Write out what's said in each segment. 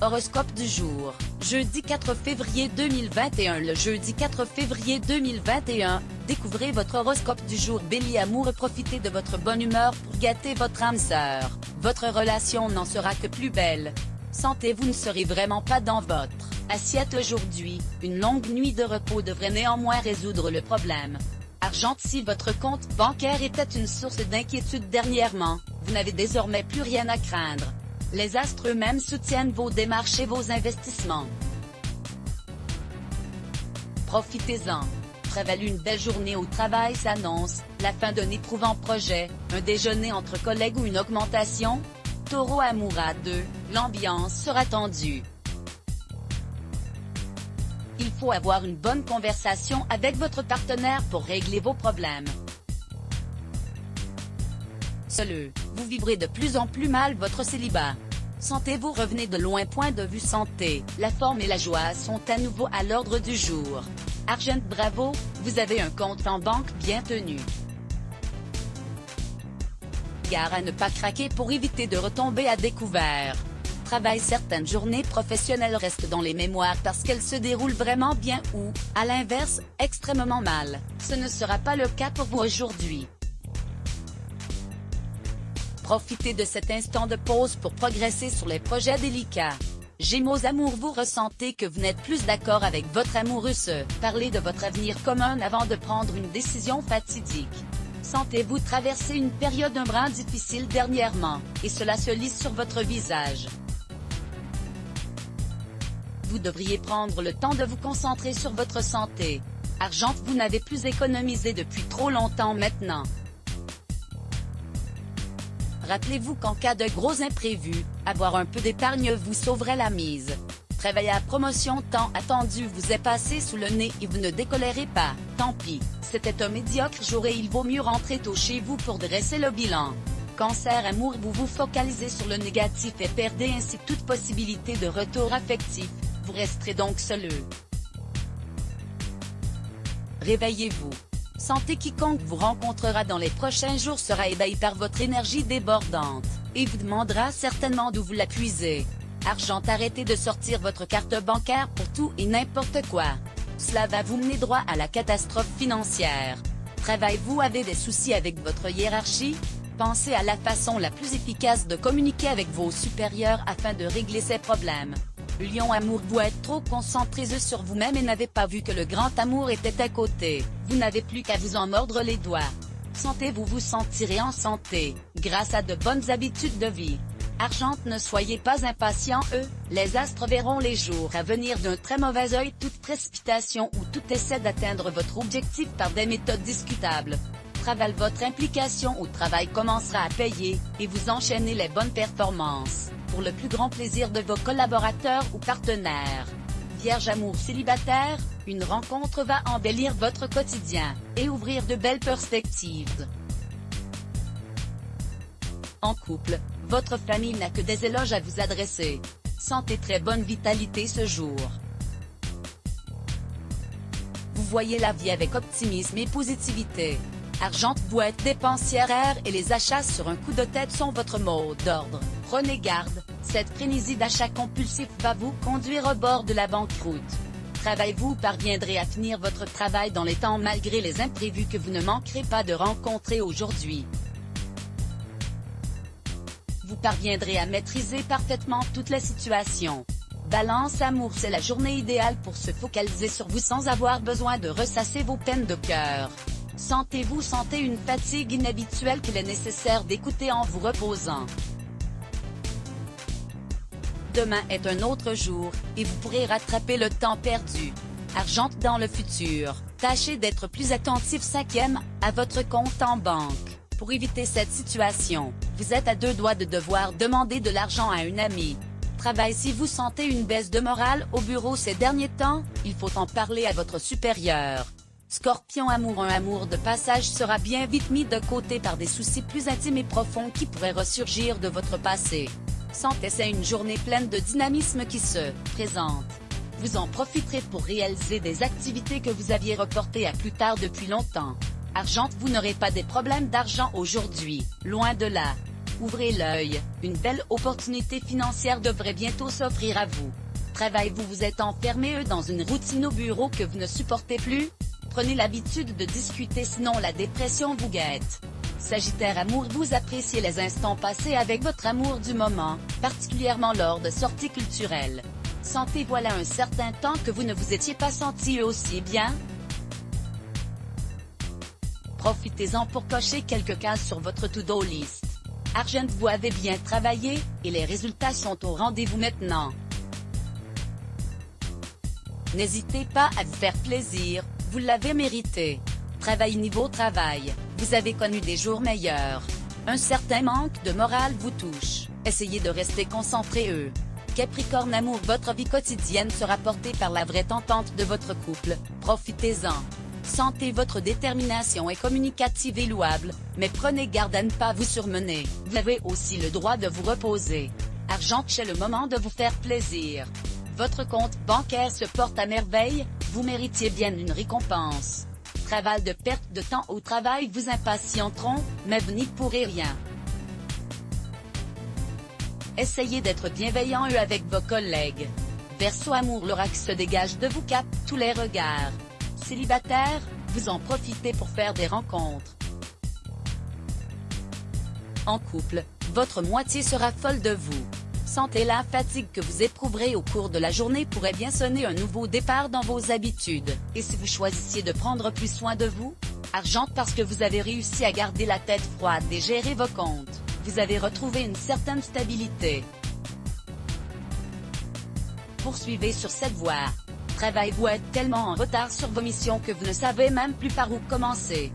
Horoscope du jour. Jeudi 4 février 2021. Le jeudi 4 février 2021, découvrez votre horoscope du jour. Bélier, amour, profitez de votre bonne humeur pour gâter votre âme sœur. Votre relation n'en sera que plus belle. Santé, vous ne serez vraiment pas dans votre assiette aujourd'hui. Une longue nuit de repos devrait néanmoins résoudre le problème. Argent, si votre compte bancaire était une source d'inquiétude dernièrement, vous n'avez désormais plus rien à craindre. Les astres eux-mêmes soutiennent vos démarches et vos investissements. Profitez-en. Prévalu, une belle journée au travail s'annonce, la fin d'un éprouvant projet, un déjeuner entre collègues ou une augmentation. Taureau, amour à deux, l'ambiance sera tendue. Il faut avoir une bonne conversation avec votre partenaire pour régler vos problèmes. Seul, vous vivrez de plus en plus mal votre célibat. Santé, vous revenez de loin. Point de vue santé, la forme et la joie sont à nouveau à l'ordre du jour. Argent, bravo, vous avez un compte en banque bien tenu. Gare à ne pas craquer pour éviter de retomber à découvert. Travail, certaines journées professionnelles restent dans les mémoires parce qu'elles se déroulent vraiment bien ou, à l'inverse, extrêmement mal. Ce ne sera pas le cas pour vous aujourd'hui. Profitez de cet instant de pause pour progresser sur les projets délicats. Gémeaux, amour, vous ressentez que vous n'êtes plus d'accord avec votre amoureux. Parlez de votre avenir commun avant de prendre une décision fatidique. Santé, vous traversez une période un brin difficile dernièrement, et cela se lit sur votre visage. Vous devriez prendre le temps de vous concentrer sur votre santé. Argent, vous n'avez plus économisé depuis trop longtemps maintenant. Rappelez-vous qu'en cas de gros imprévus, avoir un peu d'épargne vous sauverait la mise. Travail, à promotion tant attendue vous est passée sous le nez et vous ne décollerez pas. Tant pis, c'était un médiocre jour et il vaut mieux rentrer tôt chez vous pour dresser le bilan. Cancer, amour, vous vous focalisez sur le négatif et perdez ainsi toute possibilité de retour affectif. Vous resterez donc seul. Réveillez-vous. Santé, quiconque vous rencontrera dans les prochains jours sera ébahi par votre énergie débordante, et vous demandera certainement d'où vous la puisez. Argent, arrêtez de sortir votre carte bancaire pour tout et n'importe quoi. Cela va vous mener droit à la catastrophe financière. Travail, vous avez des soucis avec votre hiérarchie? Pensez à la façon la plus efficace de communiquer avec vos supérieurs afin de régler ces problèmes. Lion, amour, vous êtes trop concentré sur vous-même et n'avez pas vu que le grand amour était à côté. Vous n'avez plus qu'à vous en mordre les doigts. Santé, vous vous sentirez en santé, grâce à de bonnes habitudes de vie. Argent, ne soyez pas impatient, les astres verront les jours à venir d'un très mauvais œil toute précipitation ou tout essai d'atteindre votre objectif par des méthodes discutables. Travail, votre implication au travail commencera à payer, et vous enchaînez les bonnes performances, pour le plus grand plaisir de vos collaborateurs ou partenaires. Vierge, amour, célibataire, une rencontre va embellir votre quotidien, et ouvrir de belles perspectives. En couple, votre famille n'a que des éloges à vous adresser. Santé, très bonne vitalité ce jour. Vous voyez la vie avec optimisme et positivité. Argent, vous êtes dépensière et les achats sur un coup de tête sont votre mot d'ordre. Prenez garde, cette frénésie d'achat compulsif va vous conduire au bord de la banqueroute. Travail, vous parviendrez à finir votre travail dans les temps malgré les imprévus que vous ne manquerez pas de rencontrer aujourd'hui. Vous parviendrez à maîtriser parfaitement toutes les situations. Balance, amour, c'est la journée idéale pour se focaliser sur vous sans avoir besoin de ressasser vos peines de cœur. Santé, vous sentez une fatigue inhabituelle qu'il est nécessaire d'écouter en vous reposant. Demain est un autre jour, et vous pourrez rattraper le temps perdu. Argent, dans le futur, tâchez d'être plus attentif. 5e, à votre compte en banque. Pour éviter cette situation, vous êtes à deux doigts de devoir demander de l'argent à un ami. Travail, si vous sentez une baisse de morale au bureau ces derniers temps, il faut en parler à votre supérieur. Scorpion, amour, un amour de passage sera bien vite mis de côté par des soucis plus intimes et profonds qui pourraient ressurgir de votre passé. Santé, c'est une journée pleine de dynamisme qui se présente. Vous en profiterez pour réaliser des activités que vous aviez reportées à plus tard depuis longtemps. Argent, vous n'aurez pas des problèmes d'argent aujourd'hui, loin de là. Ouvrez l'œil, une belle opportunité financière devrait bientôt s'offrir à vous. Travail, vous vous êtes enfermé dans une routine au bureau que vous ne supportez plus? Prenez l'habitude de discuter, sinon la dépression vous guette. Sagittaire, amour, vous appréciez les instants passés avec votre amour du moment, particulièrement lors de sorties culturelles. Santé, voilà un certain temps que vous ne vous étiez pas senti aussi bien. Profitez-en pour cocher quelques cases sur votre to-do list. Argent, vous avez bien travaillé, et les résultats sont au rendez-vous maintenant. N'hésitez pas à vous faire plaisir, vous l'avez mérité. Travail, niveau travail, vous avez connu des jours meilleurs. Un certain manque de morale vous touche, essayez de rester concentré. Capricorne, amour, votre vie quotidienne sera portée par la vraie entente de votre couple, profitez-en. Santé, votre détermination est communicative et louable, mais prenez garde à ne pas vous surmener, vous avez aussi le droit de vous reposer. Argent, c'est le moment de vous faire plaisir. Votre compte bancaire se porte à merveille, vous méritiez bien une récompense. Travail, de perte de temps au travail vous impatienteront, mais vous n'y pourrez rien. Essayez d'être bienveillant avec vos collègues. Verseau, amour, l'oracle se dégage de vous, capte tous les regards. Célibataire, vous en profitez pour faire des rencontres. En couple, votre moitié sera folle de vous. Santé, la fatigue que vous éprouverez au cours de la journée pourrait bien sonner un nouveau départ dans vos habitudes. Et si vous choisissiez de prendre plus soin de vous? Argent, parce que vous avez réussi à garder la tête froide et gérer vos comptes, vous avez retrouvé une certaine stabilité. Poursuivez sur cette voie. Travail, vous êtes tellement en retard sur vos missions que vous ne savez même plus par où commencer.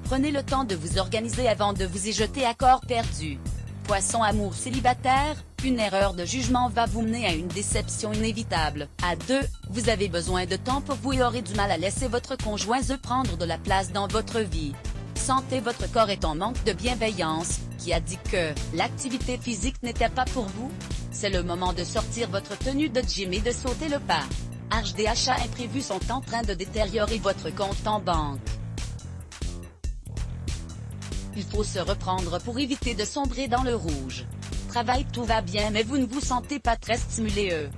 Prenez le temps de vous organiser avant de vous y jeter à corps perdu. Poisson, amour, célibataire, une erreur de jugement va vous mener à une déception inévitable. À deux, vous avez besoin de temps pour vous et aurez du mal à laisser votre conjoint se prendre de la place dans votre vie. Santé, votre corps est en manque de bienveillance, qui a dit que l'activité physique n'était pas pour vous? C'est le moment de sortir votre tenue de gym et de sauter le pas. Argent, des achats imprévus sont en train de détériorer votre compte en banque. Il faut se reprendre pour éviter de sombrer dans le rouge. Travail, tout va bien mais vous ne vous sentez pas très stimulé.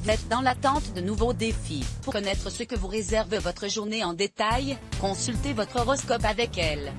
Vous êtes dans l'attente de nouveaux défis. Pour connaître ce que vous réserve votre journée en détail, consultez votre horoscope avec elle.